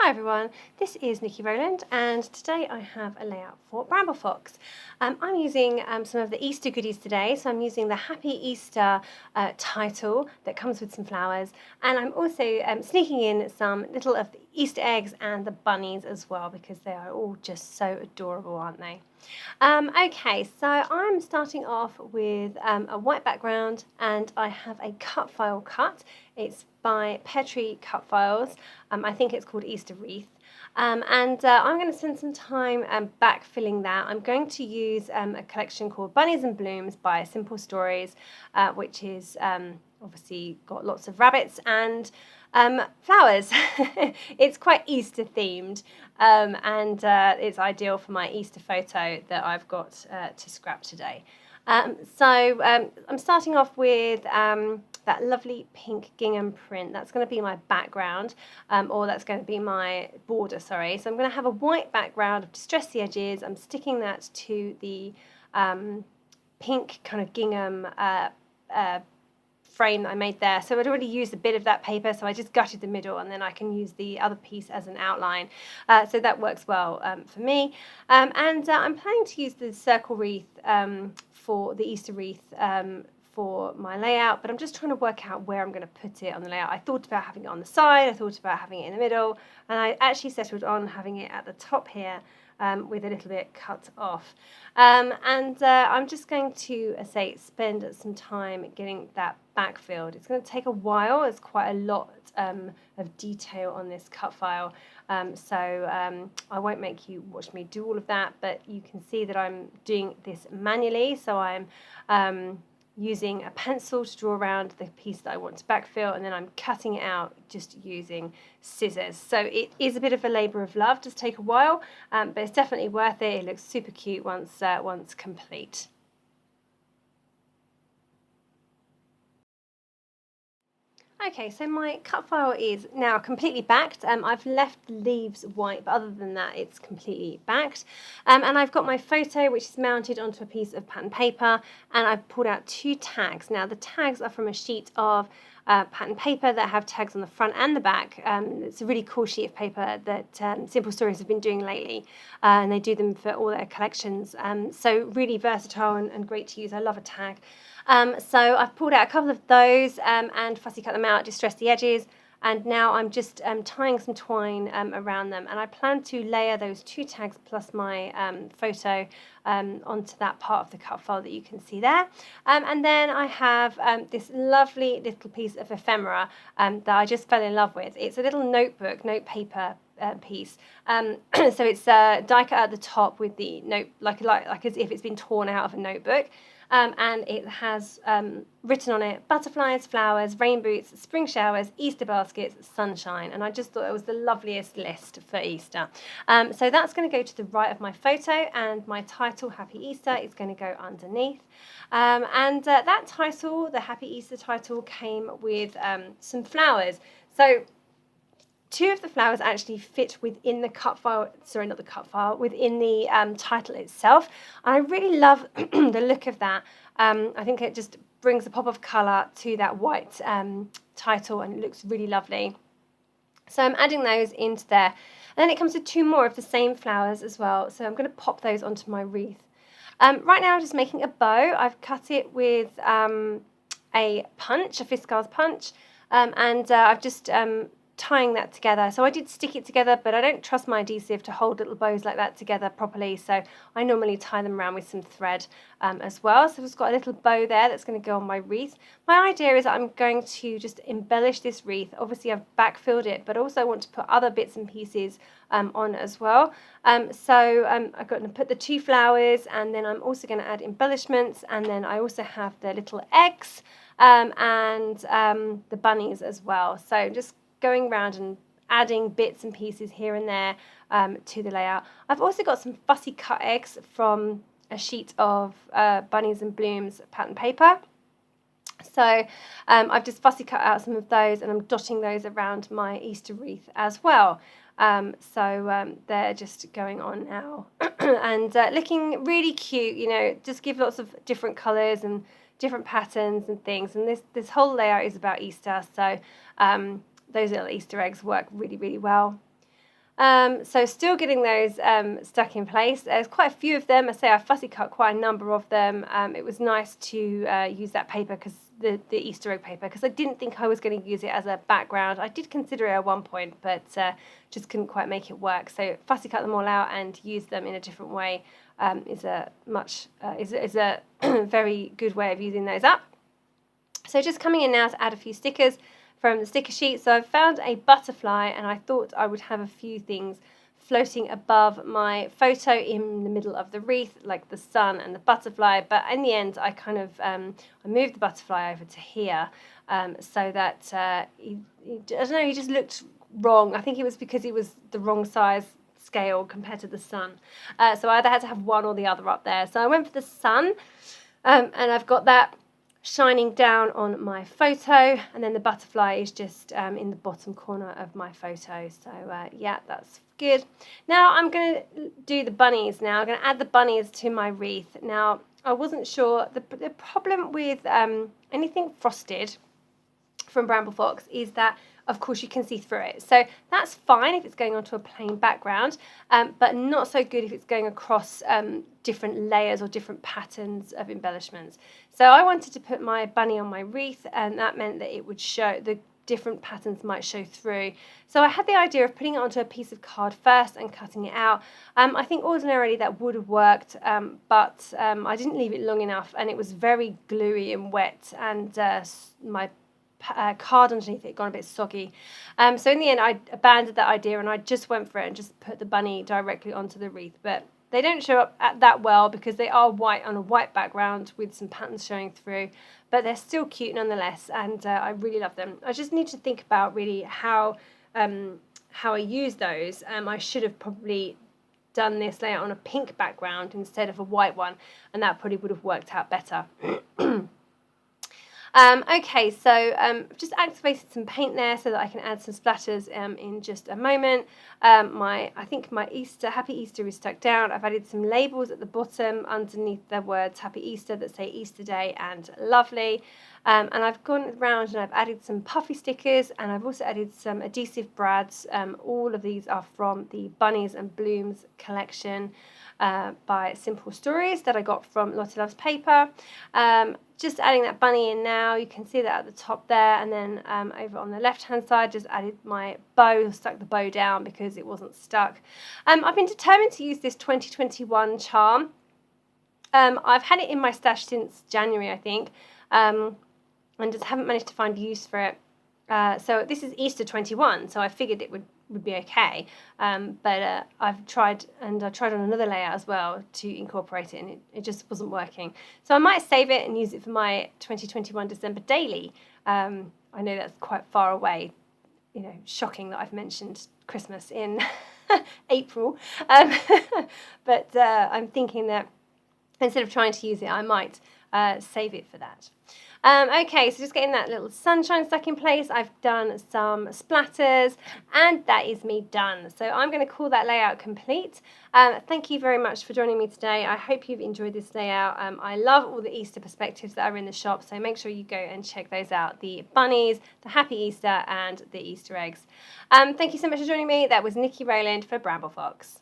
Hi everyone, this is Niki Rowland and today I have a layout for Bramble Fox. I'm using some of the Easter goodies today, so I'm using the Happy Easter title that comes with some flowers, and I'm also sneaking in some little of the Easter eggs and the bunnies as well because they are all just so adorable, aren't they? Okay, so I'm starting off with a white background and I have a cut file cut. It's by Peartree Cut Files. I think it's called Easter Wreath. I'm going to spend some time backfilling that. I'm going to use a collection called Bunnies and Blooms by Simple Stories, which is obviously got lots of rabbits and flowers. It's quite Easter themed, and it's ideal for my Easter photo that I've got to scrap today. I'm starting off with that lovely pink gingham print. That's going to be my background, or that's going to be my border, sorry. So I'm going to have a white background. I've distressed the edges. I'm sticking that to the pink kind of gingham frame that I made there. So I'd already used a bit of that paper, so I just gutted the middle and then I can use the other piece as an outline. So that works well for me. I'm planning to use the circle wreath for the Easter wreath for my layout, but I'm just trying to work out where I'm going to put it on the layout. I thought about having it on the side, I thought about having it in the middle, and I actually settled on having it at the top here with a little bit cut off. I'm just going to, spend some time getting that backfilled. It's going to take a while. There's quite a lot of detail on this cut file, so I won't make you watch me do all of that, but you can see that I'm doing this manually, so I'm using a pencil to draw around the piece that I want to backfill, and then I'm cutting it out just using scissors. So it is a bit of a labour of love, does take a while, but it's definitely worth it. It looks super cute once complete. Okay, so my cut file is now completely backed. I've left the leaves white, but other than that, it's completely backed. And I've got my photo, which is mounted onto a piece of pattern paper, and I've pulled out two tags. Now, the tags are from a sheet of pattern paper that have tags on the front and the back. It's a really cool sheet of paper that Simple Stories have been doing lately, and they do them for all their collections. So really versatile and great to use. I love a tag. So I've pulled out a couple of those and fussy cut them out, distressed the edges, and now I'm just tying some twine around them, and I plan to layer those two tags plus my photo onto that part of the cut file that you can see there. And then I have this lovely little piece of ephemera that I just fell in love with. It's a little note paper piece. So it's die cut at the top with the note, like as if it's been torn out of a notebook. And it has written on it butterflies, flowers, rain boots, spring showers, Easter baskets, sunshine. And I just thought it was the loveliest list for Easter. So that's going to go to the right of my photo, and my title, Happy Easter, is going to go underneath. That title, the Happy Easter title, came with some flowers. So two of the flowers actually fit within the cut file, sorry, not the cut file, within the title itself. And I really love the look of that. I think it just brings a pop of colour to that white title, and it looks really lovely. So I'm adding those into there. And then it comes with two more of the same flowers as well. So I'm going to pop those onto my wreath. Right now I'm just making a bow. I've cut it with a punch, a Fiskars punch, and I've just tying that together. So I did stick it together, but I don't trust my adhesive to hold little bows like that together properly, so I normally tie them around with some thread as well. So I've got a little bow there that's going to go on my wreath. My idea is that I'm going to just embellish this wreath. Obviously I've backfilled it, but also I want to put other bits and pieces on as well. I'm going to put the two flowers, and then I'm also going to add embellishments, and then I also have the little eggs and the bunnies as well. So just going around and adding bits and pieces here and there to the layout. I've also got some fussy cut eggs from a sheet of Bunnies and Blooms pattern paper. So I've just fussy cut out some of those, and I'm dotting those around my Easter wreath as well. They're just going on now and looking really cute, you know, just give lots of different colours and different patterns and things. And this whole layout is about Easter, so those little Easter eggs work really, really well. So still getting those stuck in place. There's quite a few of them. I say I fussy cut quite a number of them. It was nice to use that paper, because the Easter egg paper, because I didn't think I was going to use it as a background. I did consider it at one point, but just couldn't quite make it work. So fussy cut them all out and use them in a different way is a very good way of using those up. So just coming in now to add a few stickers from the sticker sheet. So I've found a butterfly, and I thought I would have a few things floating above my photo in the middle of the wreath, like the sun and the butterfly. But in the end, I kind of I moved the butterfly over to here so that I don't know, he just looked wrong. I think it was because he was the wrong size scale compared to the sun. So I either had to have one or the other up there. So I went for the sun, and I've got that shining down on my photo, and then the butterfly is just in the bottom corner of my photo. So yeah, that's good. Now I'm going to do the bunnies now. I'm going to add the bunnies to my wreath. Now, I wasn't sure. The problem with anything frosted from Bramble Fox is that, of course, you can see through it. So that's fine if it's going onto a plain background, but not so good if it's going across different layers or different patterns of embellishments. So I wanted to put my bunny on my wreath, and that meant that it would show, the different patterns might show through. So I had the idea of putting it onto a piece of card first and cutting it out. I think ordinarily that would have worked, but I didn't leave it long enough, and it was very gluey and wet, and my card underneath it gone a bit soggy. So in the end, I abandoned that idea, and I just went for it and just put the bunny directly onto the wreath. But they don't show up that well because they are white on a white background with some patterns showing through, but they're still cute nonetheless, and I really love them. I just need to think about really how I use those. I should have probably done this layout on a pink background instead of a white one, and that probably would have worked out better. Okay, so I've just activated some paint there so that I can add some splatters in just a moment. I think my Happy Easter is stuck down. I've added some labels at the bottom underneath the words Happy Easter that say Easter Day and Lovely. And I've gone around and I've added some puffy stickers, and I've also added some adhesive brads. All of these are from the Bunnies and Blooms collection by Simple Stories that I got from Lottie Loves Paper. Just adding that bunny in now. You can see that at the top there, and then over on the left hand side just added my bow, stuck the bow down because it wasn't stuck. I've been determined to use this 2021 charm. I've had it in my stash since January, I think, and just haven't managed to find use for it. So this is Easter 21, so I figured it would be okay, but I've tried, and I tried on another layout as well to incorporate it, and it just wasn't working. So I might save it and use it for my 2021 December daily. I know that's quite far away, you know, shocking that I've mentioned Christmas in April, but I'm thinking that instead of trying to use it, I might save it for that. Okay, so just getting that little sunshine stuck in place. I've done some splatters, and that is me done. So I'm going to call that layout complete. Thank you very much for joining me today. I hope you've enjoyed this layout. I love all the Easter perspectives that are in the shop, so make sure you go and check those out. The bunnies, the Happy Easter, and the Easter eggs. Thank you so much for joining me. That was Niki Rayland for Bramble Fox.